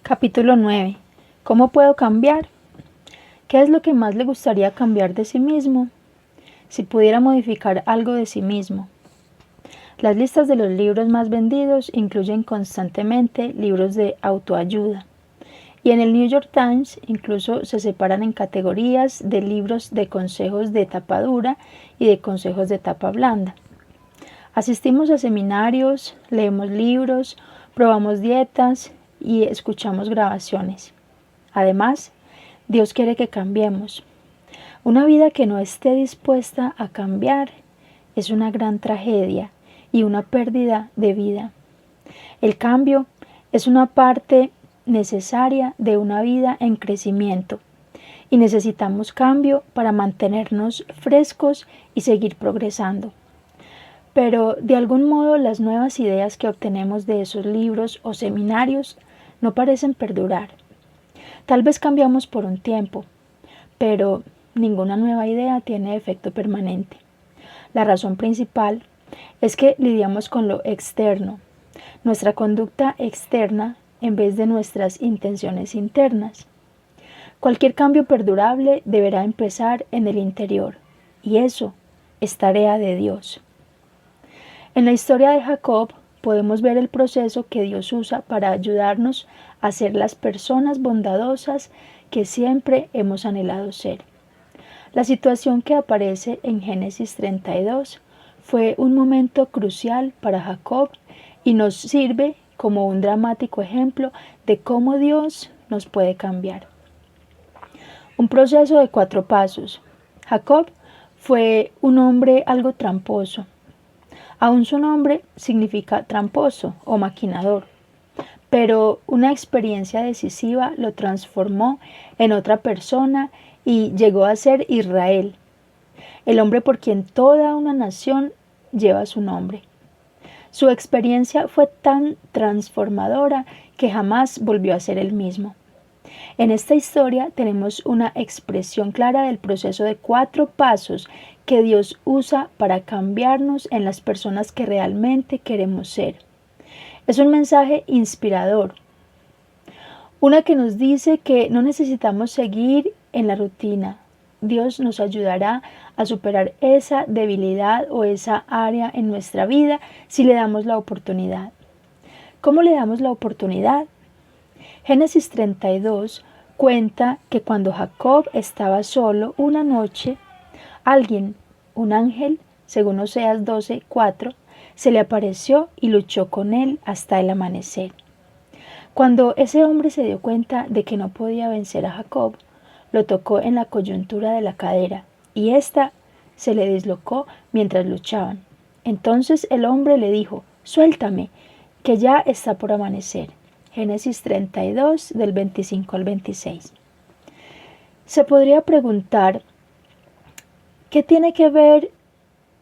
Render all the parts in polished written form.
Capítulo 9. ¿Cómo puedo cambiar? ¿Qué es lo que más le gustaría cambiar de sí mismo? Si pudiera modificar algo de sí mismo. Las listas de los libros más vendidos incluyen constantemente libros de autoayuda. Y en el New York Times incluso se separan en categorías de libros de consejos de tapa dura y de consejos de tapa blanda. Asistimos a seminarios, leemos libros, probamos dietas y escuchamos grabaciones. Además, Dios quiere que cambiemos. Una vida que no esté dispuesta a cambiar es una gran tragedia y una pérdida de vida. El cambio es una parte necesaria de una vida en crecimiento y necesitamos cambio para mantenernos frescos y seguir progresando. Pero de algún modo las nuevas ideas que obtenemos de esos libros o seminarios no parecen perdurar. Tal vez cambiamos por un tiempo, pero ninguna nueva idea tiene efecto permanente. La razón principal es que lidiamos con lo externo, nuestra conducta externa en vez de nuestras intenciones internas. Cualquier cambio perdurable deberá empezar en el interior, y eso es tarea de Dios. En la historia de Jacob podemos ver el proceso que Dios usa para ayudarnos a ser las personas bondadosas que siempre hemos anhelado ser. La situación que aparece en Génesis 32 fue un momento crucial para Jacob y nos sirve como un dramático ejemplo de cómo Dios nos puede cambiar. Un proceso de 4 pasos. Jacob fue un hombre algo tramposo. Aún su nombre significa tramposo o maquinador, pero una experiencia decisiva lo transformó en otra persona y llegó a ser Israel, el hombre por quien toda una nación lleva su nombre. Su experiencia fue tan transformadora que jamás volvió a ser el mismo. En esta historia tenemos una expresión clara del proceso de 4 pasos que Dios usa para cambiarnos en las personas que realmente queremos ser. Es un mensaje inspirador, una que nos dice que no necesitamos seguir en la rutina. Dios nos ayudará a superar esa debilidad o esa área en nuestra vida si le damos la oportunidad. ¿Cómo le damos la oportunidad? Génesis 32 cuenta que cuando Jacob estaba solo una noche, alguien, un ángel, según Oseas 12:4, se le apareció y luchó con él hasta el amanecer. Cuando ese hombre se dio cuenta de que no podía vencer a Jacob, lo tocó en la coyuntura de la cadera y ésta se le dislocó mientras luchaban. Entonces el hombre le dijo: «Suéltame, que ya está por amanecer». Génesis 32, del 25 al 26. Se podría preguntar, ¿qué tiene que ver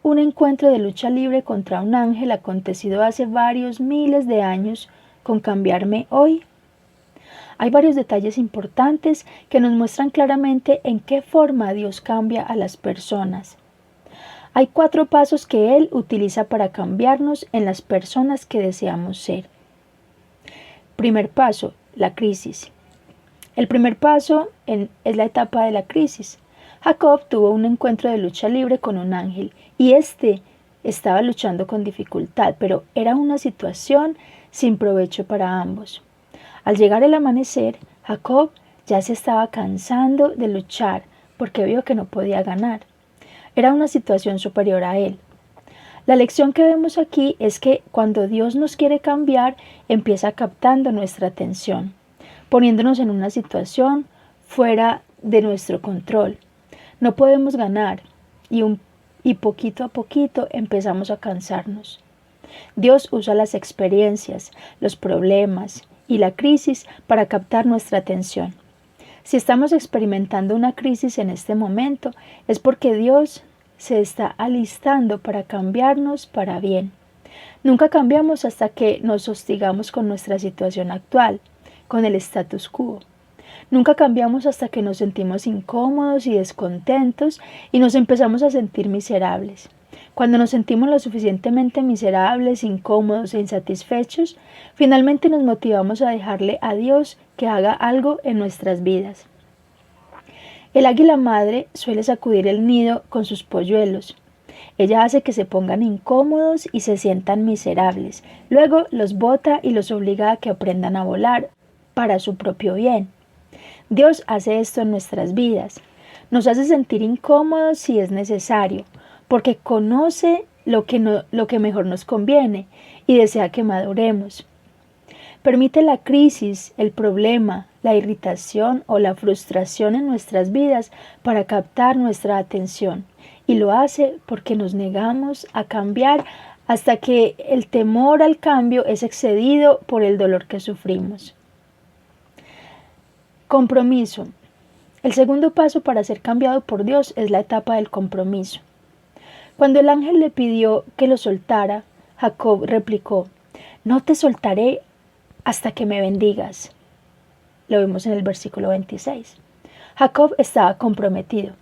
un encuentro de lucha libre contra un ángel acontecido hace varios miles de años con cambiarme hoy? Hay varios detalles importantes que nos muestran claramente en qué forma Dios cambia a las personas. Hay 4 pasos que Él utiliza para cambiarnos en las personas que deseamos ser. Primer paso, la crisis. El primer paso es la etapa de la crisis. Jacob tuvo un encuentro de lucha libre con un ángel y éste estaba luchando con dificultad, pero era una situación sin provecho para ambos. Al llegar el amanecer, Jacob ya se estaba cansando de luchar porque vio que no podía ganar. Era una situación superior a él. La lección que vemos aquí es que cuando Dios nos quiere cambiar, empieza captando nuestra atención, poniéndonos en una situación fuera de nuestro control. No podemos ganar y poquito a poquito empezamos a cansarnos. Dios usa las experiencias, los problemas y la crisis para captar nuestra atención. Si estamos experimentando una crisis en este momento, es porque Dios se está alistando para cambiarnos para bien. Nunca cambiamos hasta que nos hostigamos con nuestra situación actual, con el status quo. Nunca cambiamos hasta que nos sentimos incómodos y descontentos y nos empezamos a sentir miserables. Cuando nos sentimos lo suficientemente miserables, incómodos e insatisfechos, finalmente nos motivamos a dejarle a Dios que haga algo en nuestras vidas. El águila madre suele sacudir el nido con sus polluelos. Ella hace que se pongan incómodos y se sientan miserables. Luego los bota y los obliga a que aprendan a volar para su propio bien. Dios hace esto en nuestras vidas. Nos hace sentir incómodos si es necesario, porque conoce lo que mejor nos conviene y desea que maduremos. Permite la crisis, el problema, la irritación o la frustración en nuestras vidas para captar nuestra atención. Y lo hace porque nos negamos a cambiar hasta que el temor al cambio es excedido por el dolor que sufrimos. Compromiso. El segundo paso para ser cambiado por Dios es la etapa del compromiso. Cuando el ángel le pidió que lo soltara, Jacob replicó: «No te soltaré hasta que me bendigas». Lo vemos en el versículo 26. Jacob estaba comprometido,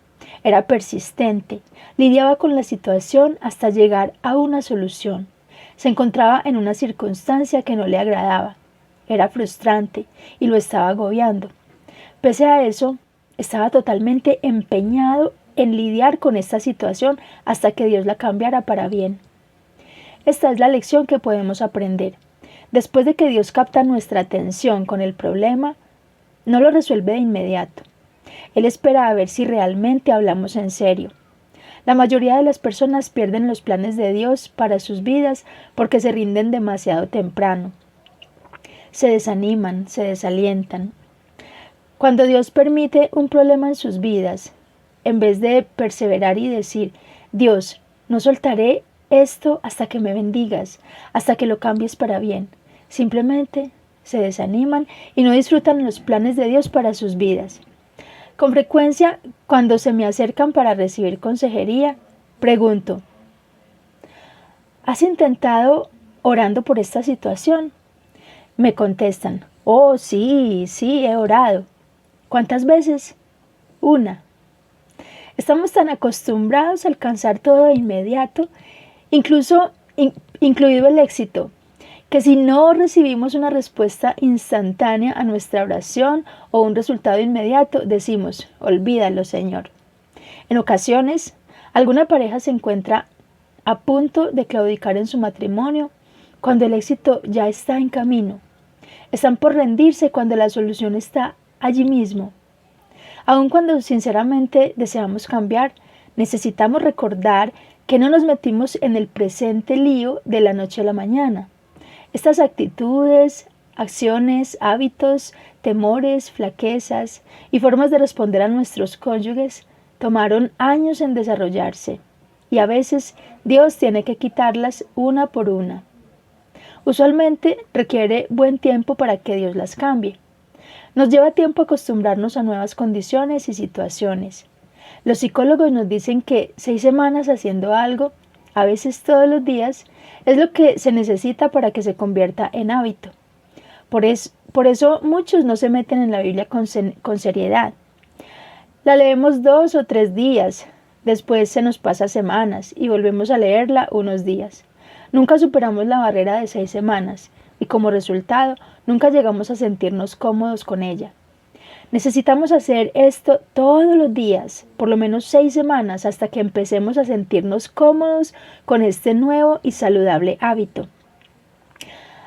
era persistente, lidiaba con la situación hasta llegar a una solución. Se encontraba en una circunstancia que no le agradaba, era frustrante y lo estaba agobiando. Pese a eso, estaba totalmente empeñado en lidiar con esta situación hasta que Dios la cambiara para bien. Esta es la lección que podemos aprender. Después de que Dios capta nuestra atención con el problema, no lo resuelve de inmediato. Él espera a ver si realmente hablamos en serio. La mayoría de las personas pierden los planes de Dios para sus vidas porque se rinden demasiado temprano. Se desaniman, se desalientan. Cuando Dios permite un problema en sus vidas, en vez de perseverar y decir: «Dios, no soltaré esto hasta que me bendigas, hasta que lo cambies para bien», simplemente se desaniman y no disfrutan los planes de Dios para sus vidas. Con frecuencia, cuando se me acercan para recibir consejería, pregunto: ¿has intentado orando por esta situación? Me contestan: «Oh, sí, he orado». ¿Cuántas veces? Una. Estamos tan acostumbrados a alcanzar todo de inmediato, incluido el éxito, que si no recibimos una respuesta instantánea a nuestra oración o un resultado inmediato, decimos: «Olvídalo, Señor». En ocasiones, alguna pareja se encuentra a punto de claudicar en su matrimonio cuando el éxito ya está en camino. Están por rendirse cuando la solución está allí mismo. Aun cuando sinceramente deseamos cambiar, necesitamos recordar que no nos metimos en el presente lío de la noche a la mañana. Estas actitudes, acciones, hábitos, temores, flaquezas y formas de responder a nuestros cónyuges tomaron años en desarrollarse, y a veces Dios tiene que quitarlas una por una. Usualmente requiere buen tiempo para que Dios las cambie. Nos lleva tiempo acostumbrarnos a nuevas condiciones y situaciones. Los psicólogos nos dicen que 6 semanas haciendo algo, a veces todos los días, es lo que se necesita para que se convierta en hábito. Por eso muchos no se meten en la Biblia con seriedad. La leemos 2 o 3 días, después se nos pasa semanas y volvemos a leerla unos días. Nunca superamos la barrera de 6 semanas y como resultado nunca llegamos a sentirnos cómodos con ella. Necesitamos hacer esto todos los días, por lo menos 6 semanas, hasta que empecemos a sentirnos cómodos con este nuevo y saludable hábito.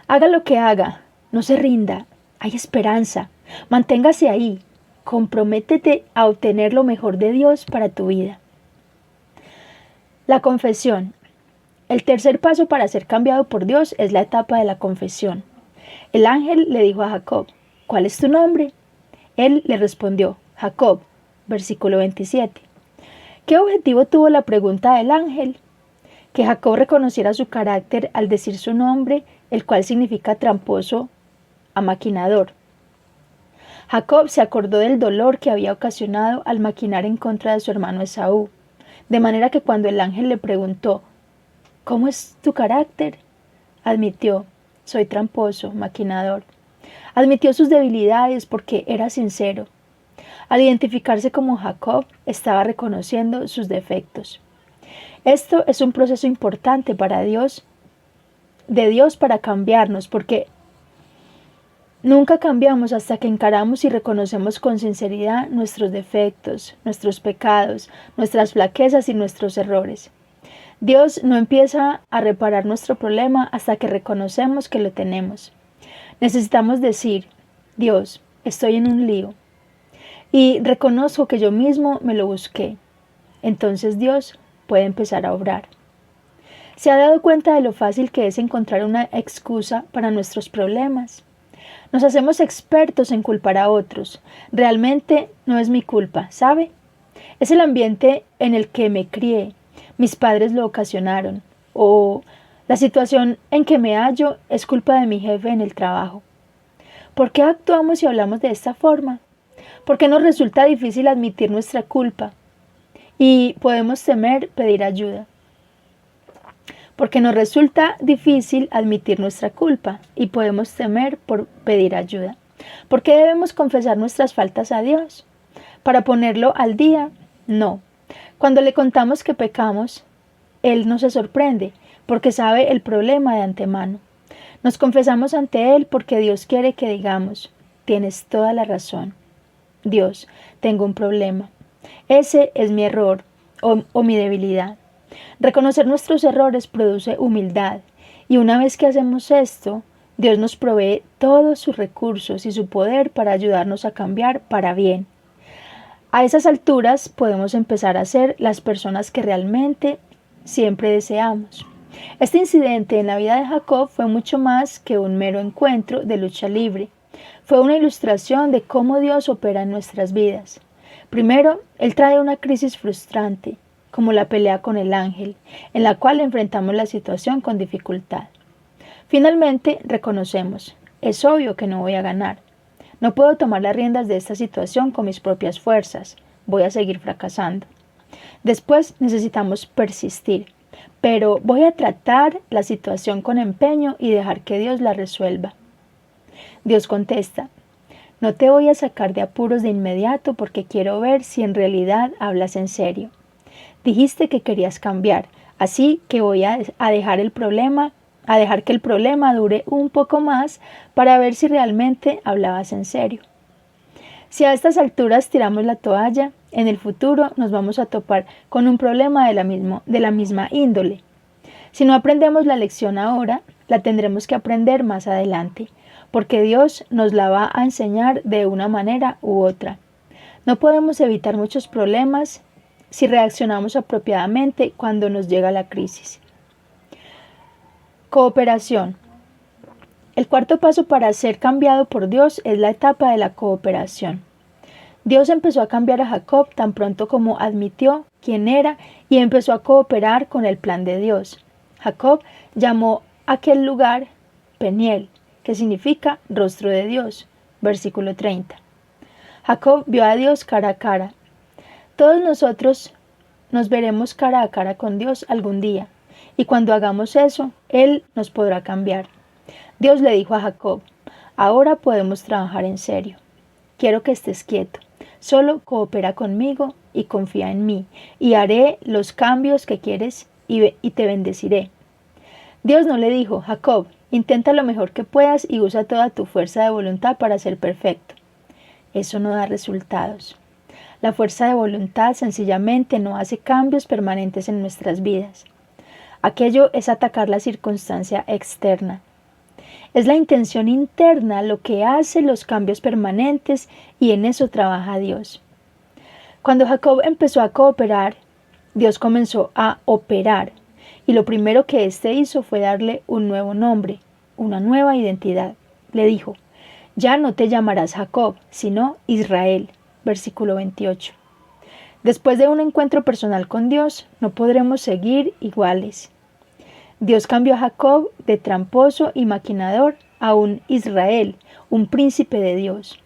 Haga lo que haga, no se rinda, hay esperanza, manténgase ahí, comprométete a obtener lo mejor de Dios para tu vida. La confesión. El tercer paso para ser cambiado por Dios es la etapa de la confesión. El ángel le dijo a Jacob: «¿Cuál es tu nombre?». Él le respondió: «Jacob», versículo 27. ¿Qué objetivo tuvo la pregunta del ángel? Que Jacob reconociera su carácter al decir su nombre, el cual significa tramposo a maquinador. Jacob se acordó del dolor que había ocasionado al maquinar en contra de su hermano Esaú, de manera que cuando el ángel le preguntó: «¿Cómo es tu carácter?», admitió: «Soy tramposo, maquinador». Admitió sus debilidades porque era sincero. Al identificarse como Jacob, estaba reconociendo sus defectos. Esto es un proceso importante para Dios, de Dios para cambiarnos, porque nunca cambiamos hasta que encaramos y reconocemos con sinceridad nuestros defectos, nuestros pecados, nuestras flaquezas y nuestros errores. Dios no empieza a reparar nuestro problema hasta que reconocemos que lo tenemos. Necesitamos decir: Dios, estoy en un lío y reconozco que yo mismo me lo busqué. Entonces Dios puede empezar a obrar. ¿Se ha dado cuenta de lo fácil que es encontrar una excusa para nuestros problemas? Nos hacemos expertos en culpar a otros. Realmente no es mi culpa, ¿sabe? Es el ambiente en el que me crié. Mis padres lo ocasionaron. O la situación en que me hallo es culpa de mi jefe en el trabajo. ¿Por qué actuamos y hablamos de esta forma? ¿Por qué nos resulta difícil admitir nuestra culpa? Y podemos temer pedir ayuda. Porque nos resulta difícil admitir nuestra culpa y podemos temer por pedir ayuda. ¿Por qué debemos confesar nuestras faltas a Dios? ¿Para ponerlo al día? No. Cuando le contamos que pecamos, Él no se sorprende, porque sabe el problema de antemano. Nos confesamos ante Él porque Dios quiere que digamos: tienes toda la razón. Dios, tengo un problema. Ese es mi error o mi debilidad. Reconocer nuestros errores produce humildad, y una vez que hacemos esto, Dios nos provee todos sus recursos y su poder para ayudarnos a cambiar para bien. A esas alturas podemos empezar a ser las personas que realmente siempre deseamos. Este incidente en la vida de Jacob fue mucho más que un mero encuentro de lucha libre. Fue una ilustración de cómo Dios opera en nuestras vidas. Primero, Él trae una crisis frustrante, como la pelea con el ángel, en la cual enfrentamos la situación con dificultad. Finalmente, reconocemos: es obvio que no voy a ganar. No puedo tomar las riendas de esta situación con mis propias fuerzas. Voy a seguir fracasando. Después necesitamos persistir, pero voy a tratar la situación con empeño y dejar que Dios la resuelva. Dios contesta: no te voy a sacar de apuros de inmediato porque quiero ver si en realidad hablas en serio. Dijiste que querías cambiar, así que voy a dejar que el problema dure un poco más para ver si realmente hablabas en serio. Si a estas alturas tiramos la toalla, en el futuro nos vamos a topar con un problema de la misma índole. Si no aprendemos la lección ahora, la tendremos que aprender más adelante, porque Dios nos la va a enseñar de una manera u otra. No podemos evitar muchos problemas si reaccionamos apropiadamente cuando nos llega la crisis. Cooperación. El cuarto paso para ser cambiado por Dios es la etapa de la cooperación. Dios empezó a cambiar a Jacob tan pronto como admitió quién era y empezó a cooperar con el plan de Dios. Jacob llamó a aquel lugar Peniel, que significa rostro de Dios. Versículo 30. Jacob vio a Dios cara a cara. Todos nosotros nos veremos cara a cara con Dios algún día, y cuando hagamos eso, Él nos podrá cambiar. Dios le dijo a Jacob: ahora podemos trabajar en serio. Quiero que estés quieto. Solo coopera conmigo y confía en mí, y haré los cambios que quieres y te bendeciré. Dios no le dijo: Jacob, intenta lo mejor que puedas y usa toda tu fuerza de voluntad para ser perfecto. Eso no da resultados. La fuerza de voluntad sencillamente no hace cambios permanentes en nuestras vidas. Aquello es atacar la circunstancia externa. Es la intención interna lo que hace los cambios permanentes, y en eso trabaja Dios. Cuando Jacob empezó a cooperar, Dios comenzó a operar, y lo primero que éste hizo fue darle un nuevo nombre, una nueva identidad. Le dijo: ya no te llamarás Jacob, sino Israel. Versículo 28. Después de un encuentro personal con Dios, no podremos seguir iguales. Dios cambió a Jacob de tramposo y maquinador a un Israel, un príncipe de Dios.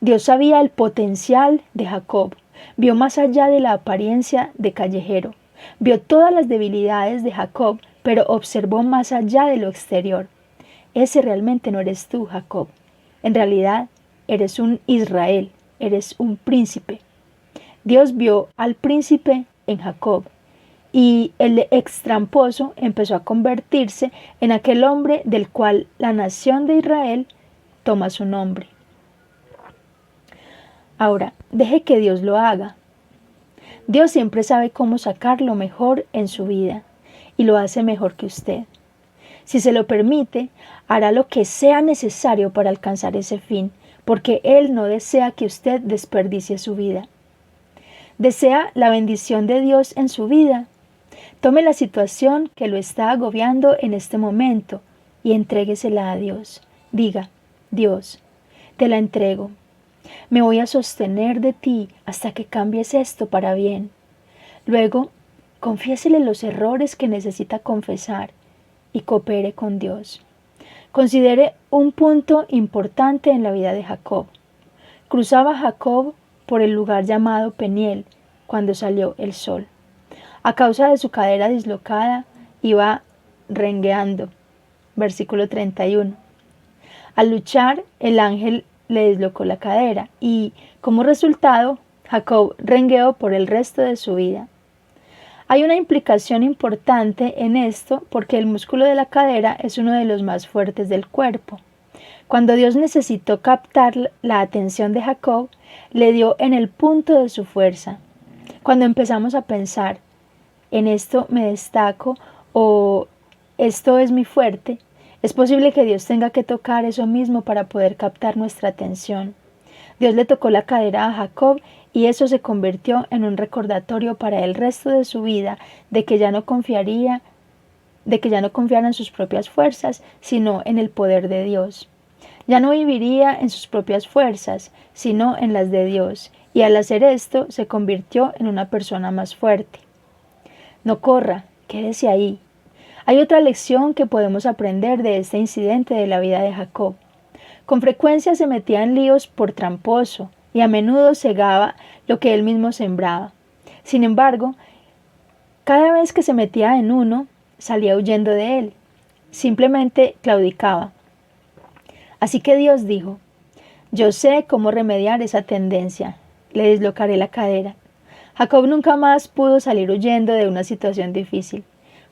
Dios sabía el potencial de Jacob, vio más allá de la apariencia de callejero, vio todas las debilidades de Jacob, pero observó más allá de lo exterior. Ese realmente no eres tú, Jacob. En realidad, eres un Israel, eres un príncipe. Dios vio al príncipe en Jacob y el ex tramposo empezó a convertirse en aquel hombre del cual la nación de Israel toma su nombre. Ahora, deje que Dios lo haga. Dios siempre sabe cómo sacar lo mejor en su vida y lo hace mejor que usted. Si se lo permite, hará lo que sea necesario para alcanzar ese fin, porque Él no desea que usted desperdicie su vida. ¿Desea la bendición de Dios en su vida? Tome la situación que lo está agobiando en este momento y entréguesela a Dios. Diga: Dios, te la entrego. Me voy a sostener de ti hasta que cambies esto para bien. Luego, confiésele los errores que necesita confesar y coopere con Dios. Considere un punto importante en la vida de Jacob. Cruzaba Jacob por el lugar llamado Peniel cuando salió el sol. A causa de su cadera dislocada, iba rengueando. Versículo 31. Al luchar, el ángel le dislocó la cadera y, como resultado, Jacob rengueó por el resto de su vida. Hay una implicación importante en esto porque el músculo de la cadera es uno de los más fuertes del cuerpo. Cuando Dios necesitó captar la atención de Jacob, le dio en el punto de su fuerza. Cuando empezamos a pensar, en esto me destaco o esto es mi fuerte, es posible que Dios tenga que tocar eso mismo para poder captar nuestra atención. Dios le tocó la cadera a Jacob y eso se convirtió en un recordatorio para el resto de su vida de que ya no confiara en sus propias fuerzas, sino en el poder de Dios. Ya no viviría en sus propias fuerzas, sino en las de Dios, y al hacer esto se convirtió en una persona más fuerte. No corra, quédese ahí. Hay otra lección que podemos aprender de este incidente de la vida de Jacob. Con frecuencia se metía en líos por tramposo y a menudo cegaba lo que él mismo sembraba. Sin embargo, cada vez que se metía en uno, salía huyendo de él. Simplemente claudicaba. Así que Dios dijo: yo sé cómo remediar esa tendencia. Le dislocaré la cadera. Jacob nunca más pudo salir huyendo de una situación difícil.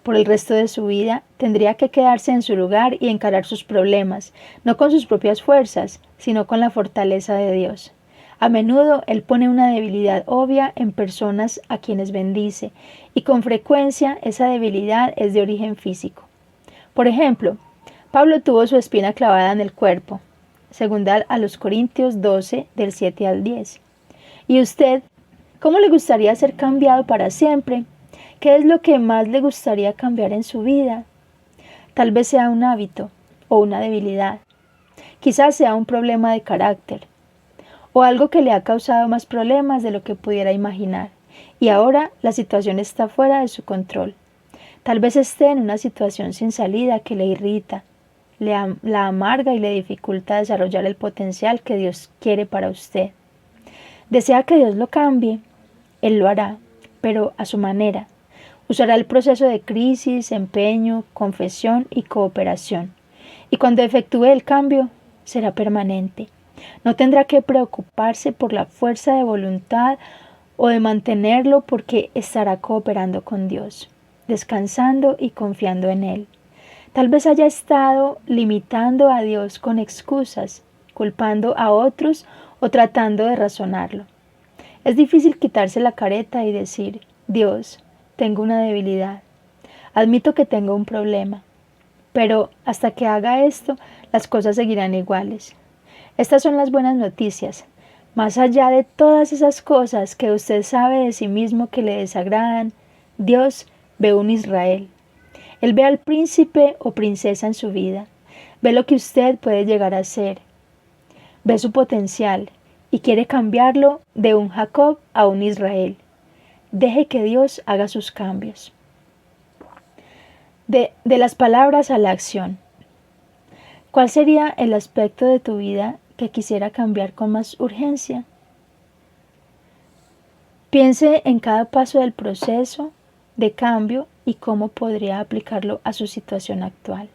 Por el resto de su vida tendría que quedarse en su lugar y encarar sus problemas, no con sus propias fuerzas, sino con la fortaleza de Dios. A menudo Él pone una debilidad obvia en personas a quienes bendice, y con frecuencia esa debilidad es de origen físico. Por ejemplo, Pablo tuvo su espina clavada en el cuerpo, segunda a los Corintios 12, del 7 al 10. ¿Y usted, cómo le gustaría ser cambiado para siempre? ¿Qué es lo que más le gustaría cambiar en su vida? Tal vez sea un hábito o una debilidad. Quizás sea un problema de carácter o algo que le ha causado más problemas de lo que pudiera imaginar. Y ahora la situación está fuera de su control. Tal vez esté en una situación sin salida que le irrita, la amarga y le dificulta desarrollar el potencial que Dios quiere para usted. ¿Desea que Dios lo cambie? Él lo hará, pero a su manera. Usará el proceso de crisis, empeño, confesión y cooperación. Y cuando efectúe el cambio, será permanente. No tendrá que preocuparse por la fuerza de voluntad o de mantenerlo porque estará cooperando con Dios, descansando y confiando en Él. Tal vez haya estado limitando a Dios con excusas, culpando a otros o tratando de razonarlo. Es difícil quitarse la careta y decir: Dios, tengo una debilidad. Admito que tengo un problema. Pero hasta que haga esto, las cosas seguirán iguales. Estas son las buenas noticias. Más allá de todas esas cosas que usted sabe de sí mismo que le desagradan, Dios ve un Israel. Él ve al príncipe o princesa en su vida. Ve lo que usted puede llegar a ser. Ve su potencial y quiere cambiarlo de un Jacob a un Israel. Deje que Dios haga sus cambios. De las palabras a la acción. ¿Cuál sería el aspecto de tu vida que quisiera cambiar con más urgencia? Piense en cada paso del proceso de cambio y cómo podría aplicarlo a su situación actual.